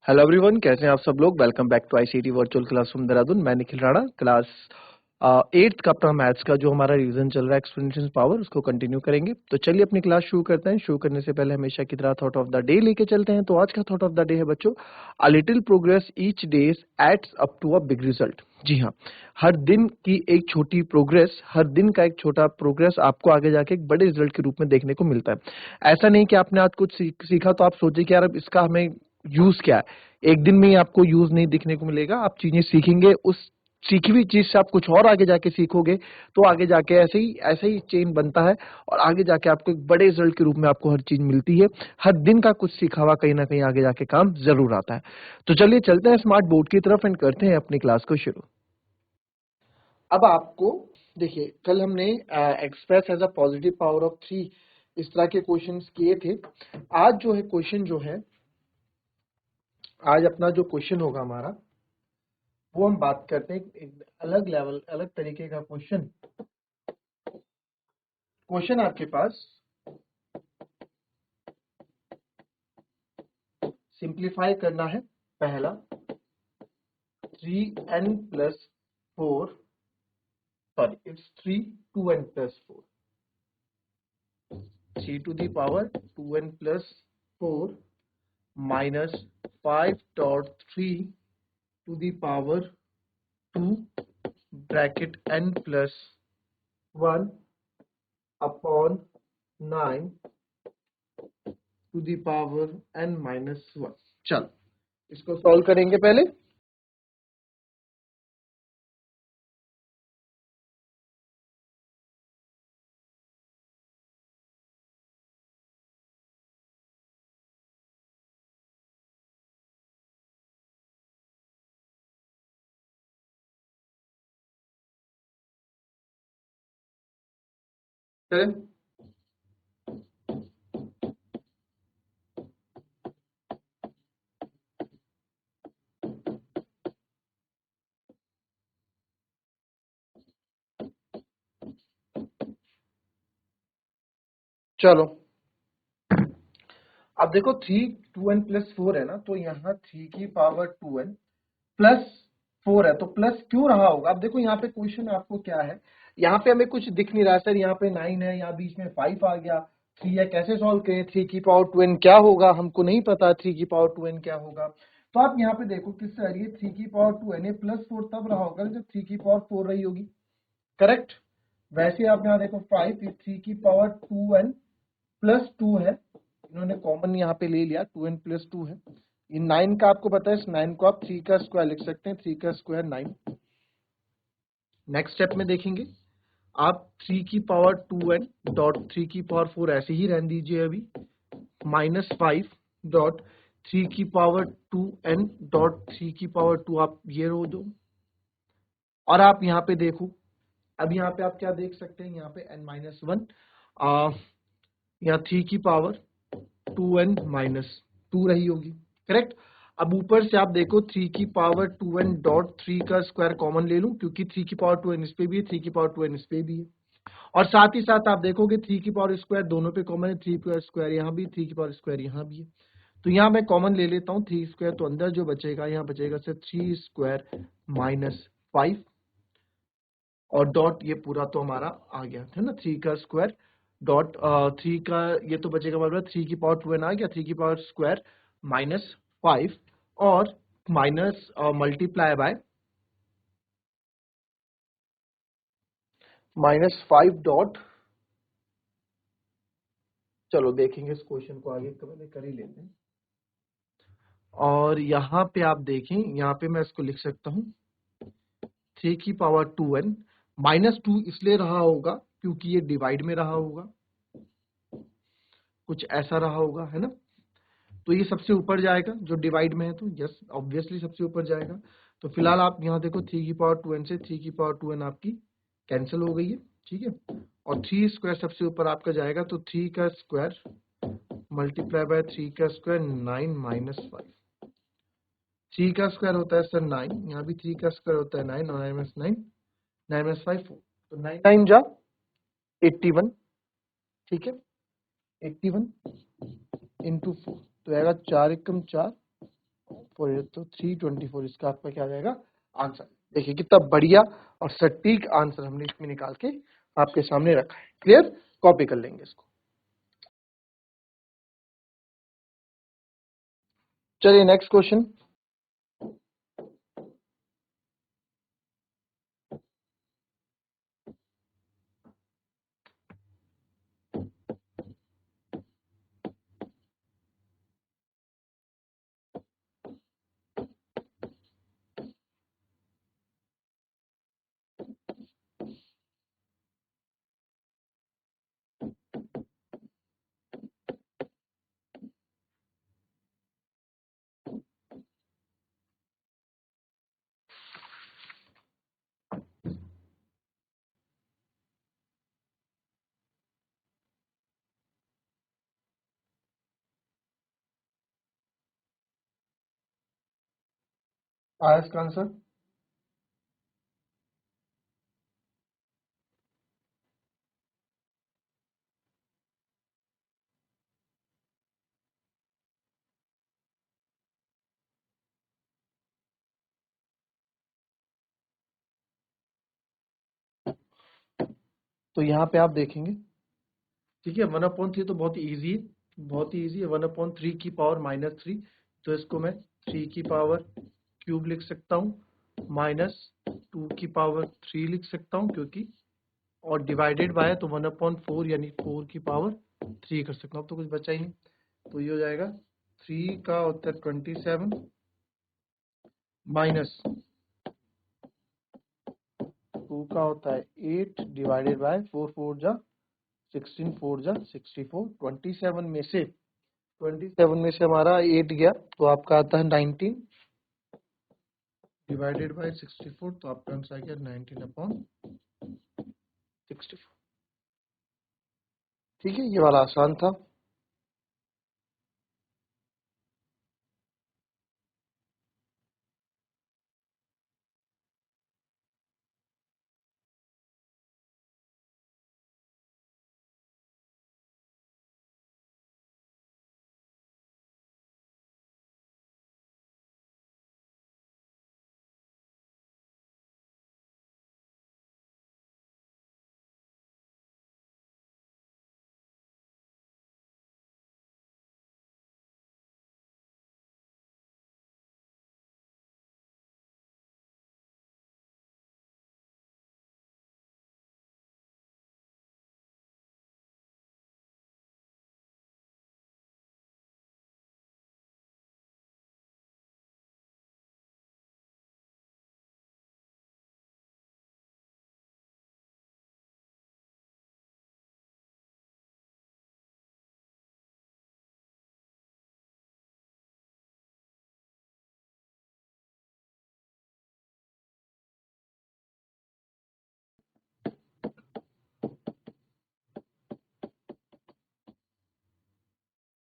Hello everyone, कैसे हैं आप सब लोग। Welcome back to ICT virtual classroom Dehradun. मैं निखिल राणा, क्लास 8th का अपना मैथ्स का जो हमारा रिवीजन चल रहा है एक्सपोनेंशियल पावर, उसको कंटिन्यू करेंगे। तो चलिए अपनी क्लास शुरू करते हैं। शुरू करने से पहले हमेशा की तरह थॉट ऑफ द डे लेके चलते हैं। तो आज का थॉट ऑफ द डे है बच्चों, a little progress each day adds up to a big result. जी हाँ, हर दिन की एक छोटी प्रोग्रेस, हर दिन का एक छोटा प्रोग्रेस आपको आगे जाके एक बड़े रिजल्ट के रूप में देखने को मिलता है। ऐसा नहीं कि आपने आज कुछ सीखा तो आप सोचे कि यार अब इसका हमें यूज क्या है। एक दिन में ही आपको यूज नहीं दिखने को मिलेगा। आप चीजें सीखेंगे, उस सीखी हुई चीज से आप कुछ और आगे जाके सीखोगे, तो आगे जाके ऐसे ही चेन बनता है और आगे जाके आपको एक बड़े रिजल्ट के रूप में आपको हर चीज मिलती है। हर दिन का कुछ सीखा हुआ कहीं ना कहीं आगे जाके काम जरूर आता है। तो चलिए चलते हैं स्मार्ट बोर्ड की तरफ एंड करते हैं अपनी क्लास को शुरू। अब आपको देखिए, कल हमने express as a positive power of 3 इस तरह के क्वेश्चंस किए थे। आज जो है क्वेश्चन जो है, आज अपना जो क्वेश्चन होगा हमारा, वो हम बात करते हैं एक अलग लेवल, अलग तरीके का क्वेश्चन। क्वेश्चन आपके पास सिंप्लीफाई करना है। पहला 3n+4, sorry it's 3 2n+4, 3 to the power 2n+4 minus 5.3 to the power 2 bracket n+1 upon 9 to the power n-1। चलो इसको सॉल्व करेंगे पहले। चलें, चलो अब देखो 2n+4 है ना, तो यहाँ 3 की पावर 2n+4 है, तो प्लस क्यों रहा होगा। अब देखो यहाँ पे क्वेश्चन आपको क्या है, यहाँ पे हमें कुछ दिख नहीं रहा सर। यहाँ पे 9 है, यहाँ बीच में 5 आ गया, 3 है, कैसे सॉल्व करें। 3 की पावर 2n क्या होगा, हमको नहीं पता 3 की पावर 2n क्या होगा। तो आप यहाँ पे देखो किससे आ रही है, 3 की पावर 2n है, +4 तब रहा होगा जब 3 की पावर 4 रही होगी, करेक्ट। वैसे आप यहाँ देखो 5, 3 की पावर 2n+2 है, इन्होंने कॉमन यहाँ पे ले लिया, 2n+2 है। ये 9 का आपको पता है, इस 9 को आप 3 का स्क्वायर लिख सकते हैं, 3 का स्क्वायर 9। नेक्स्ट स्टेप में देखेंगे आप 3 की पावर 2n.3 की पावर 4 ऐसे ही रहने दीजिए अभी, -5.3 की पावर 2n.3 की पावर 2 आप ये रो दो। और आप यहाँ पे देखो, अब यहाँ पे आप क्या देख सकते हैं, यहाँ पे n-1, यहाँ 3 की पावर 2n-2 रही होगी, करेक्ट। अब ऊपर से आप देखो 3 की पावर 2n.3 का स्क्वायर कॉमन ले लूं, क्योंकि 3 की पावर 2n इस पे भी है, 3 की पावर 2n इस पे भी है। और साथ ही साथ आप देखोगे 3 की पावर स्क्वायर दोनों पे कॉमन है, 3 की पावर स्क्वायर यहाँ भी, 3 की पावर स्क्वायर यहाँ भी है। तो यहाँ मैं कॉमन ले लेता हूँ 3 स्क्वायर, तो अंदर जो बचेगा यहाँ बचेगा सिर्फ 3 स्क्वायर -5, और डॉट ये पूरा तो हमारा आ गया है ना, 3 का स्क्वायर डॉट 3 का ये तो बचेगा मतलब 3 की पावर 2n आ गया, 3 की पावर स्क्वायर -5 और माइनस मल्टीप्लाई बाय -5 डॉट। चलो देखेंगे इस क्वेश्चन को आगे, पहले कर ही लेते हैं। और यहाँ पे आप देखें, यहाँ पे मैं इसको लिख सकता हूँ 3 की पावर 2n -2 इसलिए रहा होगा क्योंकि ये डिवाइड में रहा होगा, कुछ ऐसा रहा होगा, है ना। तो ये सबसे ऊपर जाएगा जो डिवाइड में है, तो यस ऑब्वियसली सबसे ऊपर जाएगा। तो फिलहाल आप यहाँ देखो 3 की पावर 2n से 3 की पावर 2n आपकी कैंसिल हो गई है, ठीक है। और 3 स्क्वायर सबसे ऊपर आपका जाएगा, तो 3 का स्क्वायर मल्टीप्लाई बाय 3 का स्क्वायर 9 -5। 3 का स्क्वायर होता है सर 9, यहाँ भी 3 का स्क्वायर होता है 9, और 9 -5 4, तो 9 9 जा 81, ठीक है। 81 × 4 तो आएगा 4 एकम 4, 4 है तो 324 इसका आपका क्या आ जाएगा आंसर। देखिए कितना बढ़िया और सटीक आंसर हमने इसमें निकाल के आपके सामने रखा है। क्लियर? कॉपी कर लेंगे इसको। चलिए नेक्स्ट क्वेश्चन। आया इसका आंसर? तो यहाँ पे आप देखेंगे, ठीक है, 1/3 तो बहुत इजी है, बहुत ही इजी है। 1/3 की पावर -3, तो इसको मैं 3 की पावर क्यूब लिख सकता हूँ, -2 की पावर 3 लिख सकता हूँ, क्योंकि और डिवाइडेड बाय तो 1/4 यानी 4 की पावर 3 कर सकता हूँ। अब तो कुछ बचा ही नहीं, तो ये हो जाएगा 3 का उत्तर 27 माइनस 2 का होता है 8 डिवाइडेड बाय 4 4 जा 16 4 जा 64। 27 में से हमारा 8 गया तो आपका आता है 19 डिवाइडेड बाय 64, तो आपका आंसर आ गया 19/64। ठीक है, ये वाला आसान था।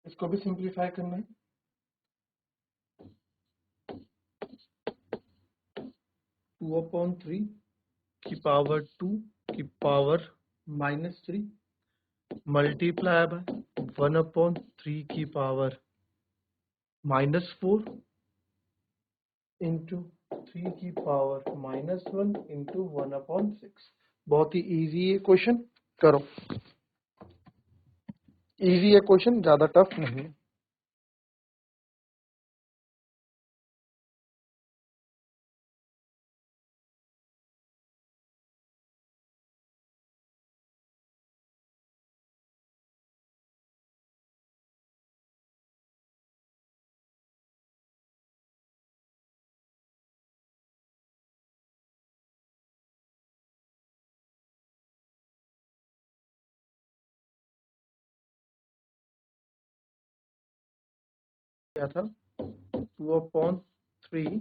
इसको भी सिंप्लीफाई करना है। 2/3 की पावर 2 की पावर -3 मल्टीप्लाई बाय 1/3 की पावर -4 इंटू 3 की पावर -1 इंटू 1/6। बहुत ही इजी है क्वेश्चन, करो। इजी है क्वेश्चन, ज्यादा टफ नहीं है। क्या था? 2/3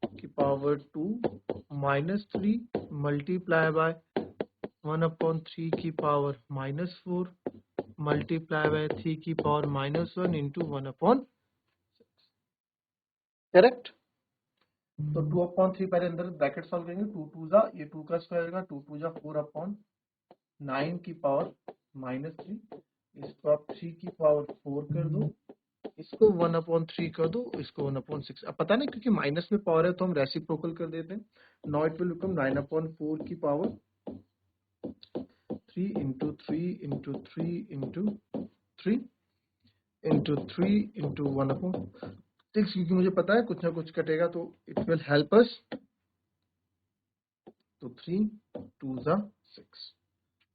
की पावर 2 -3 मल्टीप्लाई बाय 1/3 की पावर -4 मल्टीप्लाई बाय 3 की पावर -1 इंटू 1/6। करेक्ट। तो 2/3 पहले अंदर ब्रैकेट सॉल्व करेंगे। 2 2 जा, ये 2 का स्क्वायर होगा, 2 2 जा 4/9 की पावर -3। इसको आप 3 की पावर 4 कर दो, इसको 1/3 कर दो, इसको 1/6। अब पता नहीं क्योंकि माइनस में पावर है तो हम रेसिप्रोकल कर देते हैं। नाउ इट विल बिकम 9/4 की power 3 into 3 into 3 into 3 into 3 into 1/6, क्योंकि मुझे पता है कुछ ना कुछ कटेगा तो इट विल हेल्प अस। तो 3 2 ज़ा 6,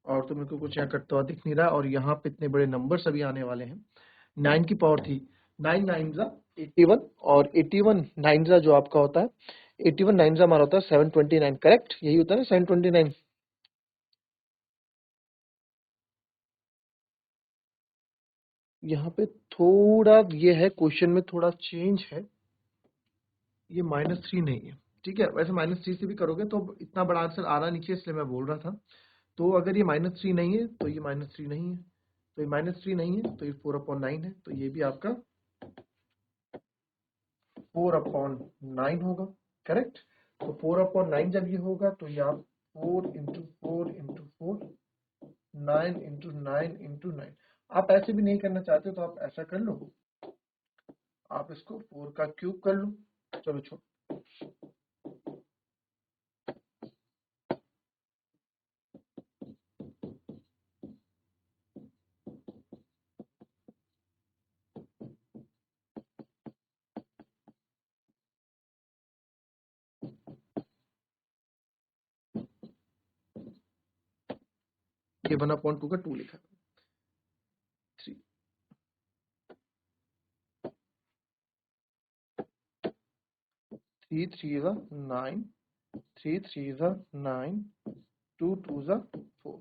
और तो मेरे को कुछ यहाँ कटता हुआ दिख नहीं रहा, और यहाँ पे इतने बड़े नंबर्स अभी आने वाले हैं। 9 की पावर थी 9 9 ज़ा 81, और 81 9 ज़ा जो आपका होता है 81 9 ज़ा हमारा होता है 729, करेक्ट? यही होता है ना 729। यहाँ पे थोड़ा ये है, क्वेश्चन में थोड़ा चेंज है, ये -3 नहीं है, ठीक है? वैसे -3 से भी करोगे तो इतना बड़ा आंसर आना नहीं चाहिए, इसलिए मैं बोल रहा था। तो अगर ये -3 नहीं है तो ये -3 नहीं है, तो ये -3 नहीं है तो ये 4/9 है, तो ये भी आपका 4/9 होगा, करेक्ट? तो 4/9 जब ये होगा तो ये आप 4 इंटू 4 इंटू 4 9 इंटू 9 इंटू 9। आप ऐसे भी नहीं करना चाहते तो आप ऐसा कर लो, आप इसको 4 का क्यूब कर लो। चलो छोड़, ये 1/2 का 2 लिखा, 3 3 3 is 9, 3 3 is 9, 2 2 is 4।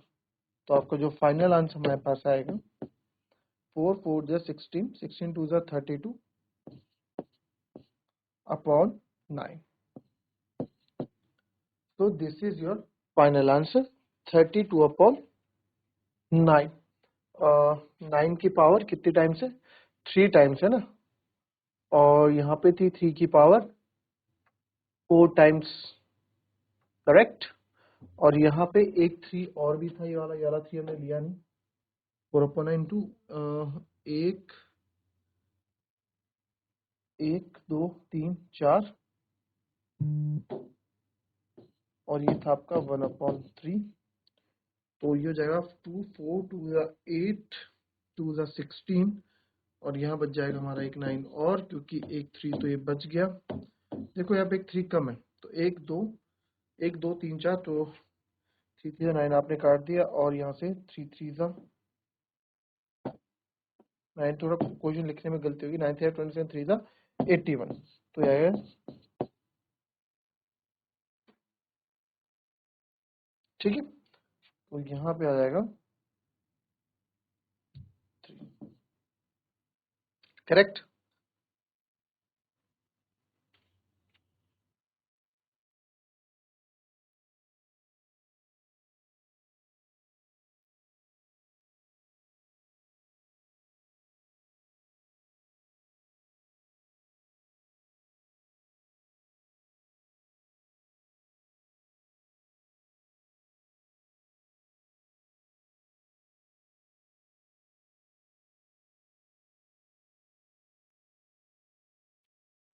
तो आपका जो फाइनल आंसर हमारे पास आएगा 4 4 is 16, 16 2 is 32 upon 9। So this is your final answer, 32 upon 9। 9 की पावर कितनी टाइम्स है? 3 टाइम्स है ना, और यहाँ पे थी 3 की पावर 4 टाइम्स, करेक्ट? और यहाँ पे एक 3 और भी था, ये वाला 3 हमने लिया नहीं। 4/9 टू 1 1 2 3 4, और ये था आपका 1/3। तो ये हो जाएगा 2 4 2 8 2 16, और यहाँ बच जाएगा हमारा एक 9, और क्योंकि एक 3 तो ये बच गया। देखो यहाँ पे एक 3 कम है, तो 1 2 1 2 3 4, तो 3 3 9 आपने काट दिया, और यहाँ से 3 3 9, थोड़ा क्वेश्चन लिखने में गलती होगी, 9 3 27 3 81, तो यह है, ठीक है? तो यहाँ पे आ जाएगा 3, करेक्ट?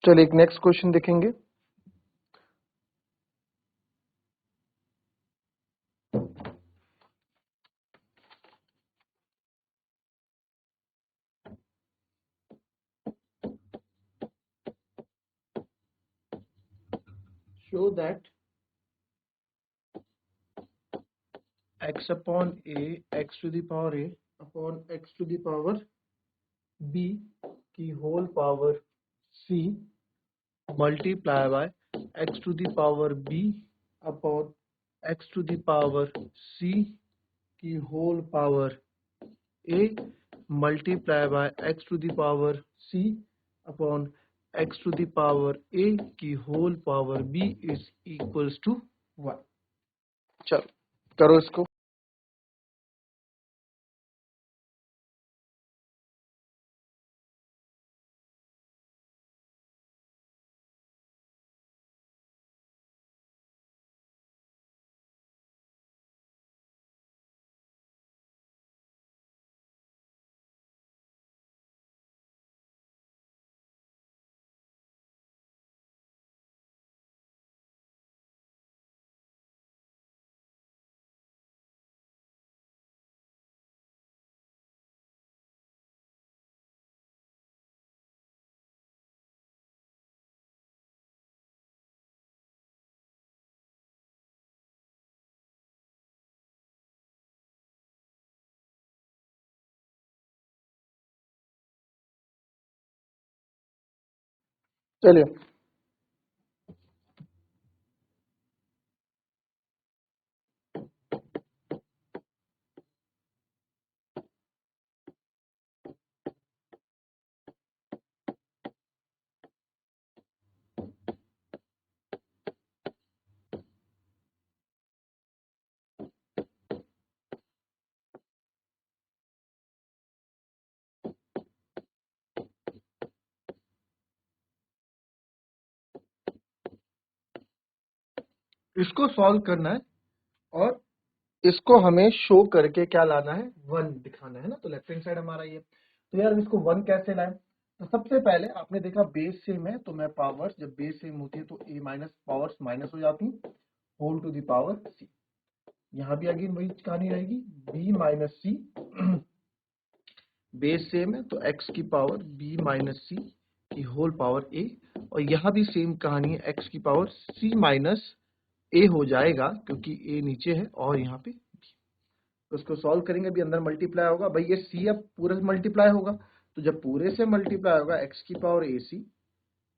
चलिए एक नेक्स्ट क्वेश्चन देखेंगे। Show that x upon a x to the power a upon x to the power b की whole power c multiply by x to the power b upon x to the power c की whole power a multiply by x to the power c upon x to the power a की whole power b is equals to 1। चलो करो इसको। चलिए इसको solve करना है और इसको हमें शो करके क्या लाना है, 1 दिखाना है ना। तो लेफ्ट हैंड साइड हमारा ये, तो यार इसको 1 कैसे लाएं? तो सबसे पहले आपने देखा बेस सेम है, तो मैं पावर, जब बेस सेम होती है तो a माइनस पावर्स माइनस हो जाती है, whole to the power c। यहाँ भी अगेन वही कहानी रहेगी, b minus c, base same है तो x की पावर b माइनस सी की होल पावर a, और यहाँ भी सेम कहानी है, x की पावर c माइनस a हो जाएगा क्योंकि a नीचे है और यहाँ पे b। तो उसको सॉल्व करेंगे, अभी अंदर मल्टीप्लाई होगा भाई, ये c अब पूरे मल्टीप्लाई होगा, तो जब पूरे से मल्टीप्लाई होगा x की पावर ac,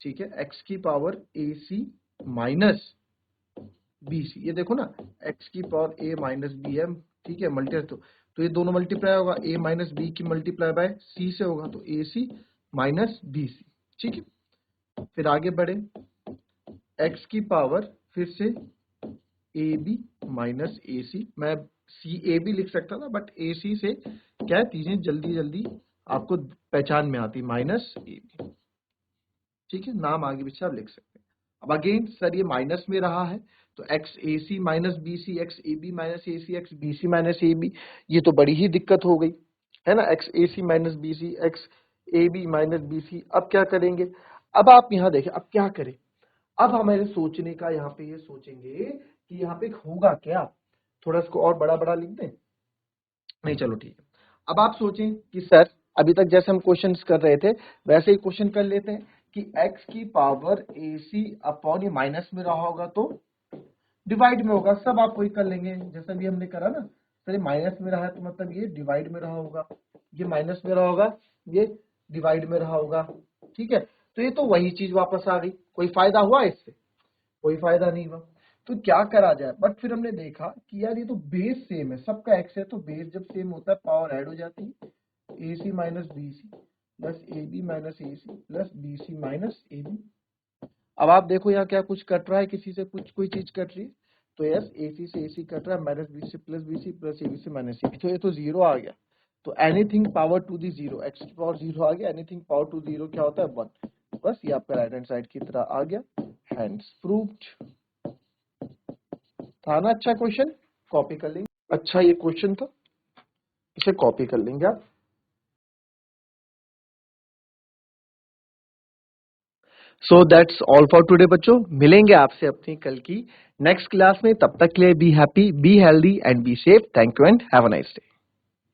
ठीक है, x की पावर ac माइनस bc, ये देखो ना x की पावर a माइनस बी है, ठीक है, मल्टीप्लाई तो ये दोनों मल्टीप्लाई होगा, a माइनस बी की मल्टीप्लाई बाय c से होगा, तो ac माइनस bc, ठीक है। फिर आगे बढ़े, x की पावर फिर से ab माइनस ac, मैं CAB लिख सकता था बट AC से क्या है, चीजें जल्दी जल्दी आपको पहचान में आती, माइनस AB, ठीक है, नाम आगे पीछे आप लिख सकते हैं। अब अगेन सर ये माइनस में रहा है, तो x a C minus B c, x a B minus A c, x b C minus A b, ये तो बड़ी ही दिक्कत हो गई है ना, x a C minus B c, x a B minus B c. अब क्या करेंगे, अब आप यहाँ देखें, अब क्या करें, अब हमारे सोचने का यहाँ पे ये सोचेंगे कि यहाँ पे होगा क्या, थोड़ा इसको और बड़ा बड़ा लिख दें, नहीं चलो ठीक है। अब आप सोचें कि सर अभी तक जैसे हम क्वेश्चंस कर रहे थे वैसे ही क्वेश्चन कर लेते हैं कि x की पावर ac अपॉन ये माइनस में रहा होगा तो डिवाइड में होगा, सब आप वही कर लेंगे जैसा भी हमने करा ना। सर ये माइनस में रहा है तो मतलब ये डिवाइड में रहा होगा, ये माइनस में रहा होगा, ये डिवाइड में रहा होगा, ठीक है। तो ये तो वही चीज वापस आ गई, कोई फायदा हुआ इससे, कोई फायदा नहीं हुआ। तो क्या करा जाए, बट फिर हमने देखा कि यार ये तो बेस सेम है, सबका एक्स है, तो बेस जब सेम होता है पावर ऐड हो जाती है, A C minus B C plus A B minus A C plus B C minus A B. अब आप देखो यहाँ क्या कुछ कट रहा है, किसी से कुछ कोई चीज कट रही है, तो यस ए सी से ए सी कट रहा है, minus B C plus B C plus ए बी से माइनस ए बी, तो ये तो जीरो आ गया। तो anything power to the zero, x की पावर जीरो आ गया, एनीथिंग पावर टू जीरो क्या होता है, 1। बस ये आपका राइट हैंड साइड की तरह आ गया, हैंड्स प्रूव्ड। था ना अच्छा क्वेश्चन, कॉपी कर लेंगे, अच्छा ये क्वेश्चन था, इसे कॉपी कर लेंगे आप। So that's all for today बच्चों, मिलेंगे आपसे अपनी कल की नेक्स्ट क्लास में, तब तक के लिए be happy, be healthy and be safe. Thank you and have a nice day.